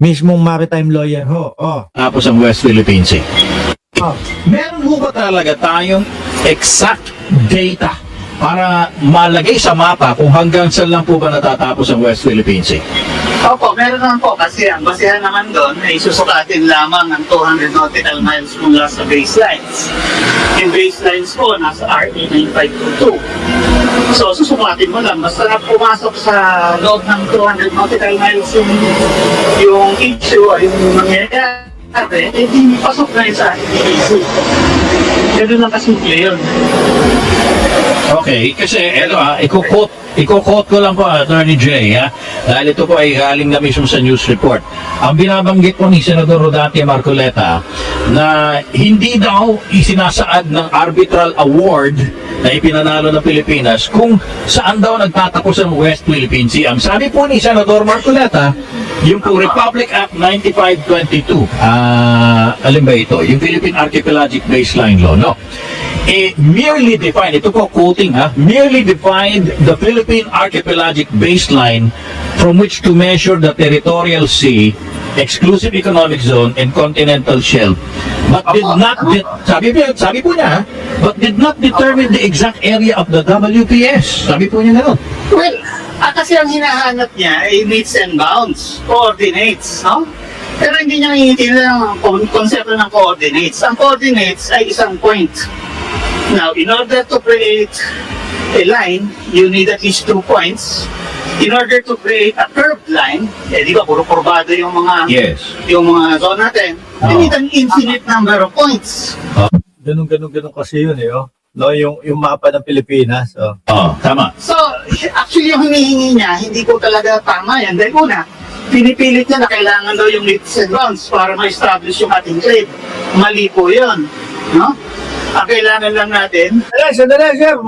mismong maritime lawyer ho. Tapos ang West Philippine Sea. Oh. Meron ho ba talaga tayong exact data para malagay sa mapa kung hanggang saan lang po ba natatapos ang West Philippine Sea? Opo, meron naman po kasi ang basihan naman doon ay susukatin lamang ng 200 nautical miles mula sa baselines. Yung baselines po nasa RA 9522. So susukatin mo lang, basta na pumasok sa loob ng 200 nautical miles yung issue o yung mangyayari, hindi pasok na yun sa EEC. Ganun lang kasimple yun. Okay, kasi eto i-quote ko lang po, Attorney Jay, dahil ito po ay galing na mismo sa news report. Ang binabanggit po ni Senador Rodante Marcoleta na hindi daw isinasaad ng arbitral award na ipinanalo ng Pilipinas kung saan daw nagtatapos ang West Philippine Sea. Ang sabi po ni Senador Marcoleta, yung po Republic Act 9522, alin ba ito? Yung Philippine Archipelagic Baseline Law, no? Merely defined, ito po quoting merely defined the Philippine Archipelagic Baseline from which to measure the territorial sea, exclusive economic zone, and continental shelf, but did not, sabi po niya, but did not determine the exact area of the WPS. Sabi po niya gano'n. Well, kasi ang hinahanap niya ay meets and bounds, coordinates, no? Pero hindi niya nangingitilan ang konsepto ng coordinates. Ang coordinates ay isang point. Now, in order to create a line, you need at least 2 points. In order to create a curved line, di ba, puro kurbado yung mga yung mga zone natin, you need an infinite number of points. Ganun kasi yun No, yung mapa ng Pilipinas. Tama. So, actually yung hinihingi niya, hindi ko talaga tama yan. Dahil una, pinipilit niya na kailangan daw yung meets and bounds para ma-establish yung ating trade. Mali po yun. No? Ang kailangan lang natin... Sandali, sir.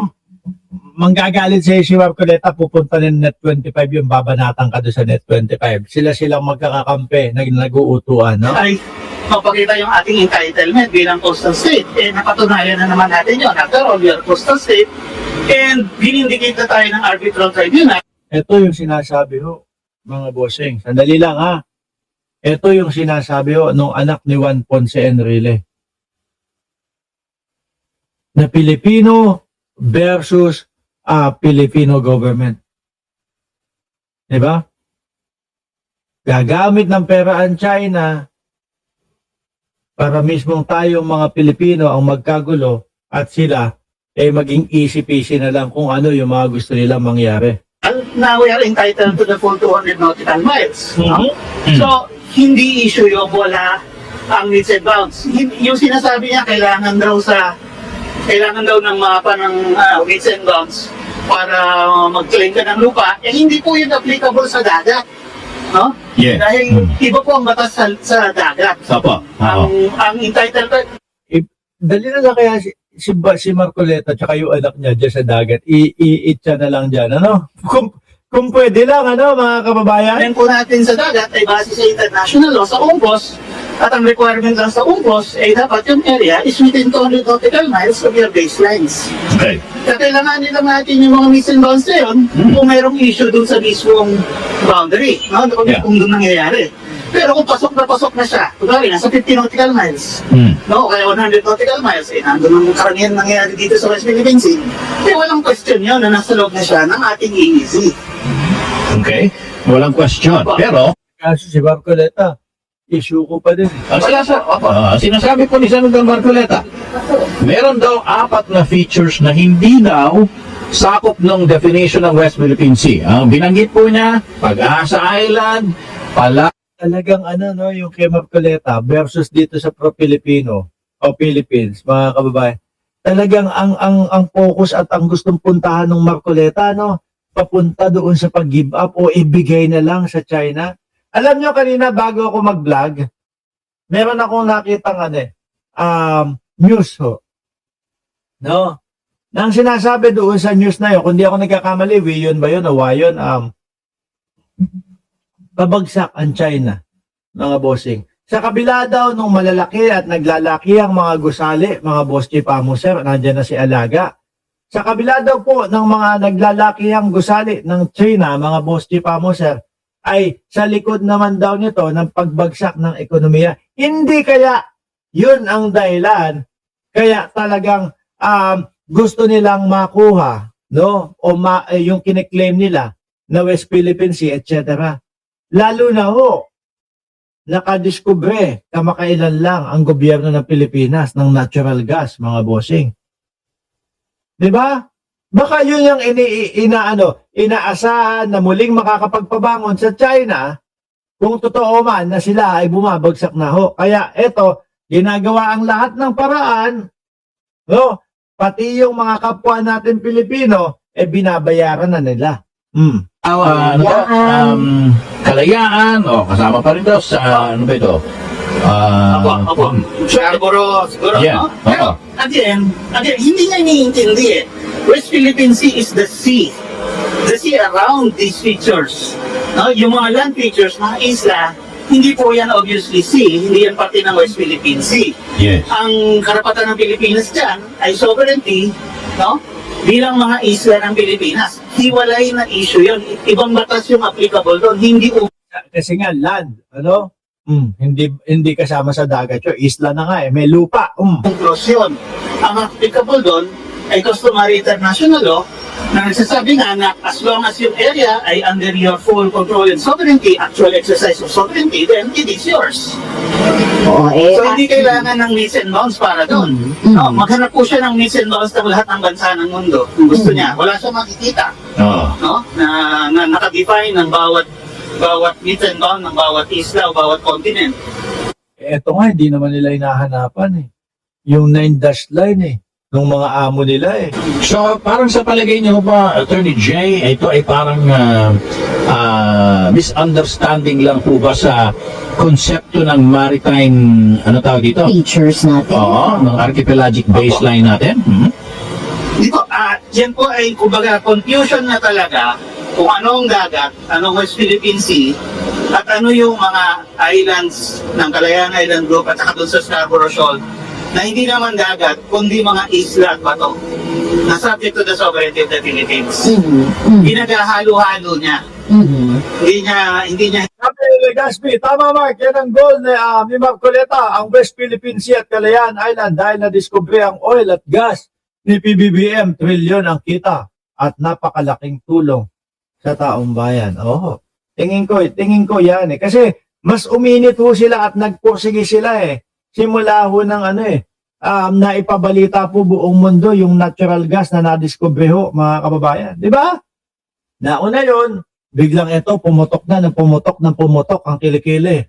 Manggagalit sa si Marcoleta, pupunta ng Net 25 yung babanatan ka doon sa Net 25. Silang magkakakampi, nag-uutuan, no? Ay, mapakita yung ating entitlement bilang coastal state. Napatunayan na naman natin yun. After all, we are coastal state. And binindicate na tayo ng arbitral tribunal. Ito yung sinasabi ho, mga bossing. Sandali lang Ito yung sinasabi ho nung anak ni Juan Ponce Enrile. Na Pilipino versus Filipino government. Diba? Gagamit ng pera ang China para mismong tayong mga Pilipino ang magkagulo at sila maging easy-peasy na lang kung ano yung mga gusto nilang mangyari. Now we are entitled to the full 200 nautical miles. No? So, hindi issue yung wala ang meets and bounds. Yung sinasabi niya, kailangan daw ng mapa ng meets and bounds para mag-claim ka ng lupa, hindi po yun applicable sa dagat. No? Yes. Dahil iba po ang batas sa dagat. Sapa. Ang entitlement... Dali na lang kaya si Marcoleta tsaka yung anak niya dyan sa dagat, i-itcha na lang dyan, ano? Kung pwede lang, mga kababayan? Ang po natin sa dagat ay base sa international law, sa UNCLOS, at ang requirement lang sa UNCLOS ay dapat yung area is within 200 nautical miles of your baselines. Okay. Kaya kailanganin lang natin yung mga meets and bounds na yun kung mayroong issue dun sa mismong boundary, no? Kung doon nangyayari. Pero kung pasok na siya, kunwari, nasa 50 nautical miles, no? Kaya 100 nautical miles, nandun ang karamihan nangyayari dito sa West Philippine Sea, walang question yun na nasa loob na siya ng ating EEZ. Okay? Walang question. Pero, Kaso si Marcoleta, issue ko pa din. sinasabi po ni Senador Marcoleta, meron daw 4 na features na hindi daw sakop ng definition ng West Philippine Sea. Ang binanggit po niya, Pag-asa Island, Talagang yung kay Marcoleta versus dito sa pro-Filipino o Philippines, mga kababayan. Talagang ang focus at ang gustong puntahan ng Marcoleta, papunta doon sa pag-give up o ibigay na lang sa China. Alam nyo, kanina bago ako mag-vlog, meron akong nakitang news ho. No? Nang sinasabi doon sa news na yun, kung di ako nagkakamali, yun ba yun o yun, babagsak ang China, mga bossing. Sa kabila daw nung malalaki at naglalaki ang mga gusali, mga boss chief amuser, nandiyan na si Alaga. Sa kabila daw po ng mga naglalaki ang gusali ng China, mga boss chief amuser, ay sa likod naman daw nito ng pagbagsak ng ekonomiya. Hindi kaya yun ang dahilan kaya talagang gusto nilang makuha, no? O yung kiniklaim nila na West Philippine Sea, etc. Lalo na ho, nakadiskubre kamakailan lang ang gobyerno ng Pilipinas ng natural gas, mga bossing. 'Di ba? Baka yun yung inaasahan na muling makakapagpabangon sa China kung totoo man na sila ay bumabagsak na ho. Kaya eto, ginagawa ang lahat ng paraan, no? Pati yung mga kapwa natin Pilipino, binabayaran na nila. Kalayaan, kasama pa rin daw sa, ano ba ito? Apo. Siguro, Yeah, no? Pero, again, hindi niya iniintindi eh. West Philippine Sea is the sea. The sea around these features. No? Yung mga land features, mga isla, hindi po yan obviously sea. Hindi yan parte ng West Philippine Sea. Yes. Ang karapatan ng Pilipinas dyan ay sovereignty, no? Bilang mga isla ng Pilipinas. Hiwalay na issue yun. Ibang batas yung applicable doon. Hindi Kasi nga land, ano? Hindi kasama sa dagat yun. Isla na nga may lupa. conclusion. Ang applicable doon ay customary international law na nagsasabi nga na as long as yung area ay under your full control and sovereignty, actual exercise of sovereignty, then it is yours. Oo, So hindi kailangan ng meets and bounds para doon. No, maghanap po siya ng meets and bounds ng lahat ng bansa ng mundo. Kung gusto niya, wala siyang makikita. No? Na nakadefine ng bawat meets and bounds ng bawat isla o bawat continent. Eto nga, hindi naman nila hinahanapan eh. Yung 9-dash line eh. Nung mga amo nila eh. So, parang sa palagay niyo ba, Attorney Jay, ito ay parang misunderstanding lang po ba sa konsepto ng maritime, ano tawag dito? features natin. Oo, ng archipelagic baseline natin. Dito, yan po ay kumbaga confusion na talaga kung ano ang dagat, anong West Philippine Sea, at ano yung mga islands ng Kalayaan Island Group at saka doon sa Scarborough Shoal na hindi naman dagat, kundi mga isla at bato na subject to the sovereignty of the Philippines. Ginagahalo-halo niya. Hindi niya Sabi ni Legaspi, tama Mark, yan ang goal ni Marcoleta, ang West Philippine Sea at Kalayaan Island dahil na-discovery ang oil at gas ni PBBM, trilyon ang kita at napakalaking tulong sa taong bayan. Oo. Tingin ko yan eh. Kasi mas uminit ho sila at nagpursige sila eh. Simula ho ng naipabalita po buong mundo yung natural gas na na-discover ho, mga kababayan. Di ba? Nauna yun, biglang ito, pumutok ang kilikili.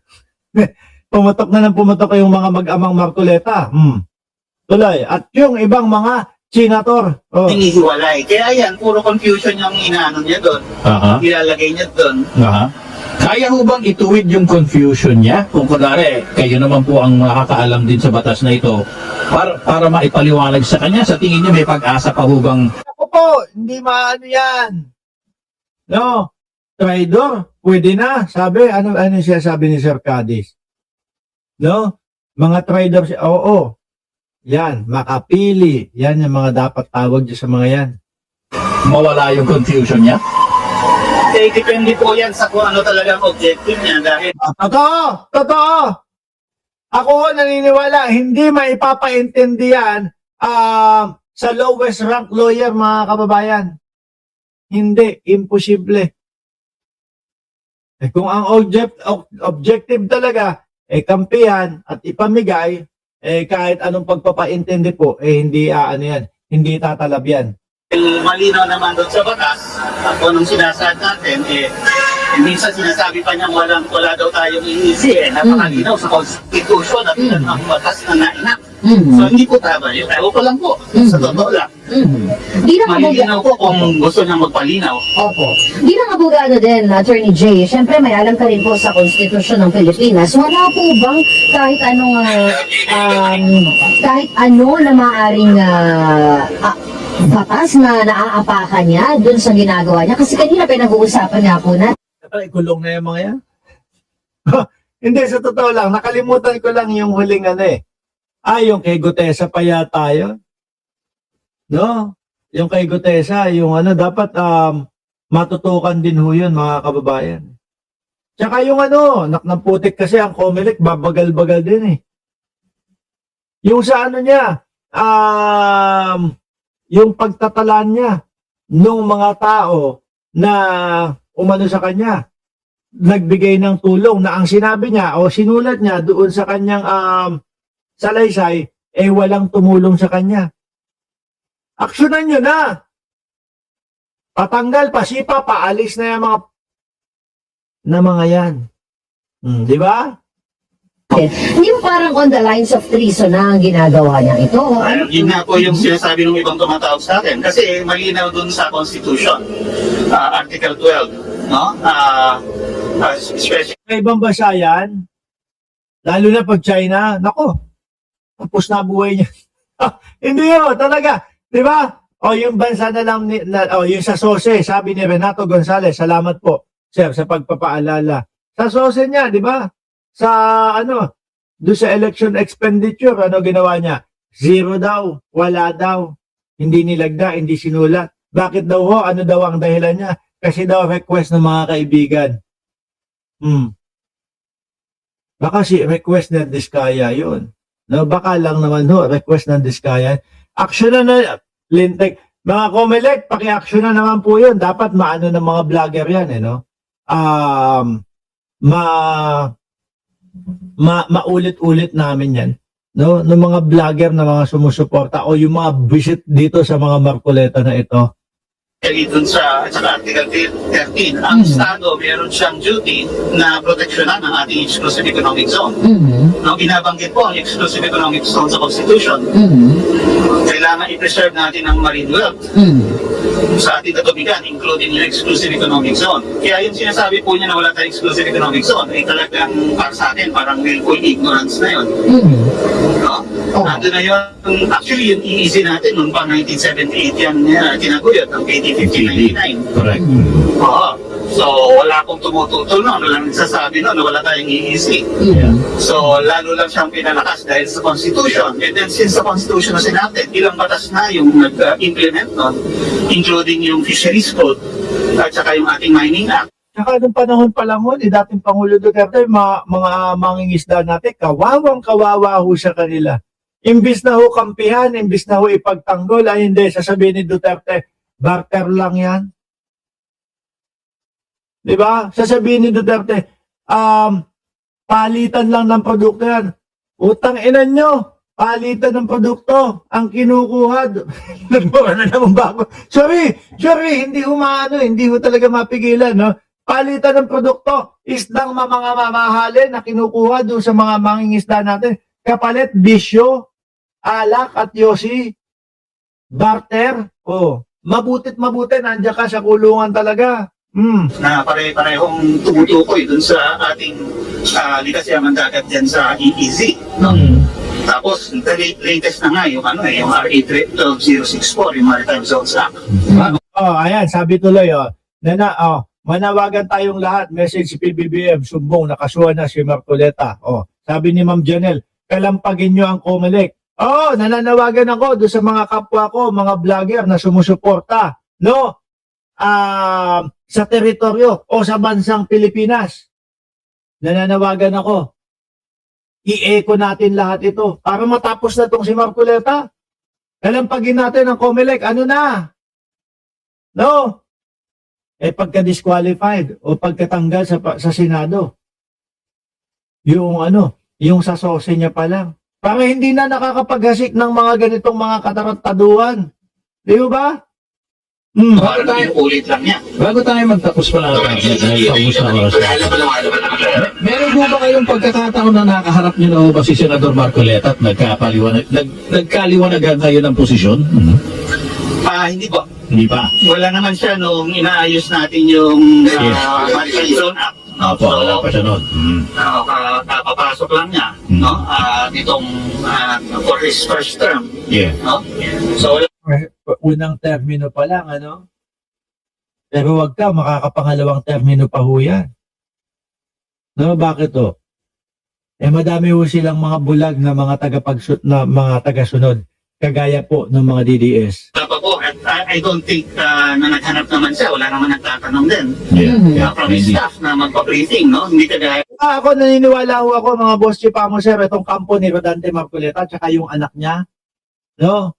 Pumutok na ng pumutok yung mga mag-amang Marcoleta. Tuloy. At yung ibang mga senator. hinihiwalay. Kaya yan, puro confusion yung inaano niya doon. Ilalagay niya doon. Kaya ho bang ituwid yung confusion niya? Kung kunwari, kayo naman po ang makakaalam din sa batas na ito, para maipaliwanag sa kanya, sa tingin niyo may pag-asa pa ho bang... Ako po, hindi maano yan. No, traidor, pwede na. Sabi, ano siya sabi ni Sir Cadiz? No, mga traidor, oo. Yan, makapili. Yan yung mga dapat tawag dyan sa mga yan. Mawala yung confusion niya? Depende po yan sa kung ano talagang objective niya dahil Totoo. Ako naniniwala, hindi maipapaintindi yan sa lowest rank lawyer, mga kababayan. Hindi, imposible. Kung ang objective talaga, kampihan at ipamigay, kahit anong pagpapaintindi po, hindi hindi tatalab yan. malinaw naman doon sa batas at kung anong sinasaad natin, minsan sinasabi pa niya wala daw tayong iisi napakalinaw sa Constitution at ang batas na nainak. So hindi po tama yun. Ewan ko lang po, sa totoo lang. Bilang Malinaw po kung gusto niya magpalinaw. Opo. Bilang abogado din, Attorney Jay, syempre may alam ka rin po sa Konstitusyon ng Pilipinas. Wala po bang kahit ano na maaaring batas na naaapakan niya dun sa ginagawa niya? Kasi kanina pinag-uusapan nga po na. Ikulong na yung mga yan. Hindi, sa totoo lang, nakalimutan ko lang yung huling yung kay Gutesa pa yata yun. No? Yung kay Gutesa, yung dapat matutukan din ho yun, mga kababayan. Tsaka yung ng putik kasi ang Comelec, babagal-bagal din eh. Yung sa ano niya, yung pagtatalan niya nung mga tao na umano sa kanya, nagbigay ng tulong na ang sinabi niya o sinulat niya doon sa kanyang salaysay, walang tumulong sa kanya. Aksyonan nyo na. Patanggal, pasipa, paalis na yung mga yan. Di ba? Yung parang on the lines of treason na ang ginagawa niya ito. Yun nga po yung sinasabi ng ibang tumatawag sa akin. Kasi malinaw dun sa Constitution, Article 12, no? Especially Sa ibang bansa yan, lalo na pag China, nako, tapos na buhay niya. Hindi yun, talaga. Di ba? O yung bansa na lang, yung sa SOSE, sabi ni Renato Gonzales, salamat po, sir, sa pagpapaalala. Sa SOSE niya, di ba? Sa doon sa election expenditure, ginawa niya? 0 daw, wala daw. Hindi nilagda, hindi sinulat. Bakit daw ho? Ano daw ang dahilan niya? Kasi daw request ng mga kaibigan. Baka si request ng Diskaya yun. No, baka lang naman ho, request ng Diskaya. Action na Lintek. Mga Comelec, paki-action na naman po yun. Dapat maano ng mga vlogger yan, no? Maulit-ulit namin yan. No? Ng mga vlogger na mga sumusuporta o yung mga visit dito sa mga Marcoleta na ito. dun sa Article 13, ang Estado meron siyang duty na proteksyonan ang ating exclusive economic zone. No, binabanggit po ang exclusive economic zone sa Constitution. Kailangan i-preserve natin ang marine wealth sa ating katubigan, including yung exclusive economic zone. Kaya yung sinasabi po niya na wala tayong exclusive economic zone, ay talagang para sa atin, parang willful ignorance na yun. No? Ando na yun, actually yung EEZ natin noong pa 1978 yan tinaguyod ng KT 1599. Correct. Oo. So, wala akong tumututol noon. Wala nagsasabi noon na wala tayong EEZ. Yeah. So, lalo lang siyang pinalakas dahil sa Constitution. And then, since sa Constitution na sinapit, ilang batas na yung nag-implement noon, including yung Fisheries Code at saka yung ating Mining Act. Saka nung panahon pa lang ho, dating Pangulo Duterte, mga mangingisda natin, kawawang-kawawa ho sa kanila. Imbis na ho kampihan, imbis na ho ipagtanggol, ay hindi, sasabihin ni Duterte, barter lang yan. Diba? Sasabihin ni Duterte, palitan lang ng produkto yan. Utang ina nyo, palitan ng produkto, ang kinukuha. Nagpura na naman bago. Sorry, hindi ho hindi ho talaga mapigilan, no? Palitan ng produkto, isdang mga mamahalin na kinukuha doon sa mga mangingisda natin. Kapalit, bisyo, alak at yosi, barter, mabuti, nandiyan ka sa kulungan talaga. Na pare-parehong tumutukoy dun sa ating likas yaman dagat dyan sa EEZ. No? Tapos, latest na nga yung, yung RA 12064, yung Maritime Zones Act. Ayan, sabi tuloy, manawagan tayong lahat, message si PBBM, sumbong, nakasuhan na si Marcoleta. Sabi ni Ma'am Janelle, kalampagin nyo ang Comelec. Nananawagan ako doon sa mga kapwa ko, mga vlogger na sumusuporta, no? Sa teritoryo o sa bansang Pilipinas. Nananawagan ako. I-echo natin lahat ito para matapos na itong si Marcoleta. Kalampagin natin ang Comelec. Ano na? No? Pagka-disqualified o pagkatanggal sa Senado. Yung sa SOSE niya pa lang. Para hindi na nakakapaghasik ng mga ganitong mga katarantaduhan. Di ba? Parang ulit lang niya. Bago tayo magtapos pala natin, dahil tapos na oras. Meron po ba kayong pagkakataon na nakaharap niyo na ba si Senador Marcoleta at nagkaliwanagan kayo ng posisyon? Hindi po. Hindi pa. Wala naman siya nung inaayos natin yung Maritime Zone Act. Opo, wala pa siya noon. Kapapasok lang niya, no? Nitong for his first term. Yeah. No? So, Unang termino pa lang, Pero wag ka, makakapangalawang termino pa ho yan. No, bakit to? Madami ho silang mga bulag na mga tagasunod, kagaya po ng mga DDS. wala pa po. At I don't think na naghanap naman siya. Wala naman nagtatanong din. Yeah. From his staff na magpa-briefing, no? Hindi ka dahil Ako naniniwala ho ako mga boss Chipamo sir, itong kampo ni Rodante Marcoleta at saka yung anak niya, no?